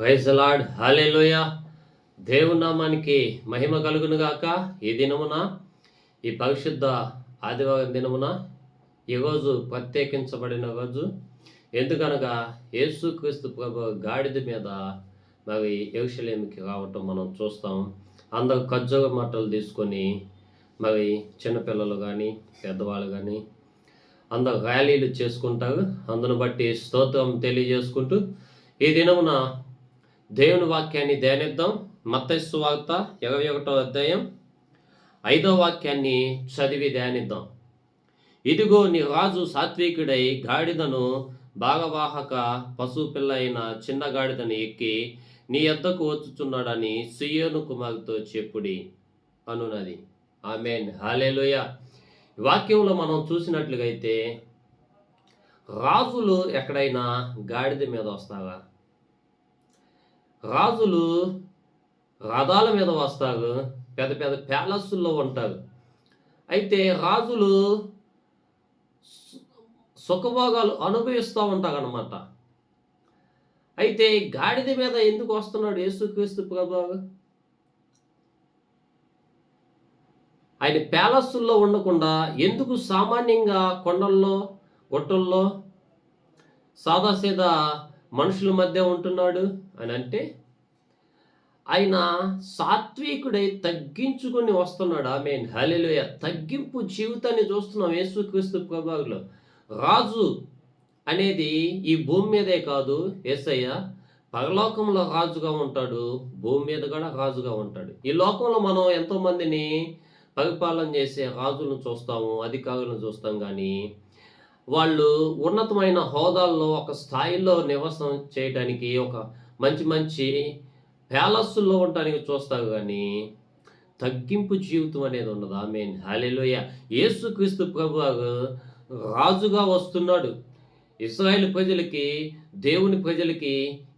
Praise the lord, హల్లెలూయా. దేవుని నామానికి మహిమ కలుగును గాక. ఈ దినమున, ఈ పరిశుద్ధ ఆదివారం దినమున ఈరోజు ప్రత్యేకించబడిన రోజు. ఎందుకనగా యేసుక్రీస్తు ప్రభు గాడిద మీద మరి యెరూషలేముకి రావటం మనం చూస్తాం. అందరూ ఖర్జూర మట్టలు తీసుకొని మరి చిన్నపిల్లలు కానీ పెద్దవాళ్ళు కానీ అందరూ ర్యాలీలు చేసుకుంటారు. అందును బట్టి స్తోత్రం తెలియజేసుకుంటూ ఈ దినమున దేవుని వాక్యాన్ని ధ్యానిద్దాం. మత్తయి సువార్త 21వ అధ్యాయం 5వ వాక్యాన్ని చదివి ధ్యానిద్దాం. ఇదిగో నీ రాజు సాత్వికుడై గాడిదను భాగవాహక పశువు పిల్ల అయిన చిన్న గాడిదను ఎక్కి నీ యొద్దకు వచ్చుచున్నాడని సియోను కుమార్తెతో చెప్పుడి అనున్నది. ఆమేన్, హల్లెలూయా. వాక్యంలో మనం చూసినట్లుగా అయితే రాజులు ఎక్కడైనా గాడిద మీద వస్తారా? రాజులు రథాల మీద వస్తారు, పెద్ద పెద్ద ప్యాలెస్ల్లో ఉంటారు. అయితే రాజులు సుఖభోగాలు అనుభవిస్తూ ఉంటారు అన్నమాట. అయితే గాడిద మీద ఎందుకు వస్తున్నాడు యేసుక్రీస్తు ప్రభువు? ఆయన ప్యాలెస్ల్లో ఉండకుండా ఎందుకు సామాన్యంగా కొండల్లో గుట్టల్లో సాదాసీదా మనుషుల మధ్య ఉంటున్నాడు అని అంటే, ఆయన సాత్వికుడై తగ్గించుకొని వస్తున్నాడు. ఆమేన్, హల్లెలూయా. తగ్గింపు జీవితాన్ని చూస్తున్నాం యేసుక్రీస్తు ప్రభువులో. రాజు అనేది ఈ భూమి మీదే కాదు, యేసయ్య పరలోకంలో రాజుగా ఉంటాడు, భూమి మీద కూడా రాజుగా ఉంటాడు. ఈ లోకంలో మనం ఎంతోమందిని పరిపాలన చేసే రాజులను చూస్తాము, అధికారులను చూస్తాం. కానీ వాళ్ళు ఉన్నతమైన హోదాల్లో ఒక స్థాయిలో నివాసం చేయడానికి, ఒక మంచి మంచి ప్యాలెస్ల్లో ఉండడానికి చూస్తారు. కానీ తగ్గింపు జీవితం అనేది ఉండదు. ఆమేన్, హల్లెలూయా. యేసుక్రీస్తు ప్రభువు రాజుగా వస్తున్నాడు. ఇశ్రాయేలు ప్రజలకి, దేవుని ప్రజలకి,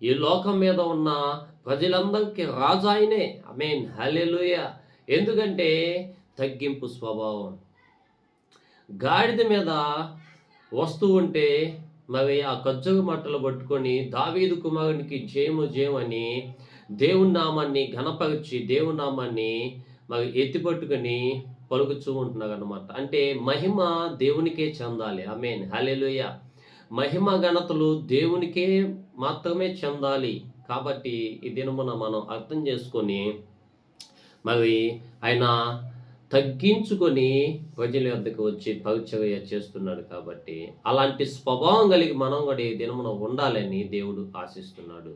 ఈ లోకం మీద ఉన్న ప్రజలందరికీ రాజు ఆయనే. ఆమేన్, హల్లెలూయా. ఎందుకంటే తగ్గింపు స్వభావం. గాడిద మీద వస్తూ ఉంటే మరి ఆ ఖర్జూర మట్టలు పట్టుకొని దావీదు కుమారునికి జయము జయం అని దేవుని నామాన్ని ఘనపరిచి, దేవుని నామాన్ని మరి ఎత్తిపట్టుకొని పలుకుతూ ఉంటున్నారు అన్నమాట. అంటే మహిమ దేవునికే చెందాలి. ఆమేన్, హల్లెలూయా. మహిమ ఘనతలు దేవునికే మాత్రమే చెందాలి. కాబట్టి ఈ దినమున మనం అర్థం చేసుకొని మరి ఆయన తగ్గించుకొని ప్రజల వద్దకు వచ్చి పరిచర్య చేస్తున్నాడు. కాబట్టి అలాంటి స్వభావం కలిగి మనం కూడా ఈ దినమున ఉండాలని దేవుడు ఆశిస్తున్నాడు.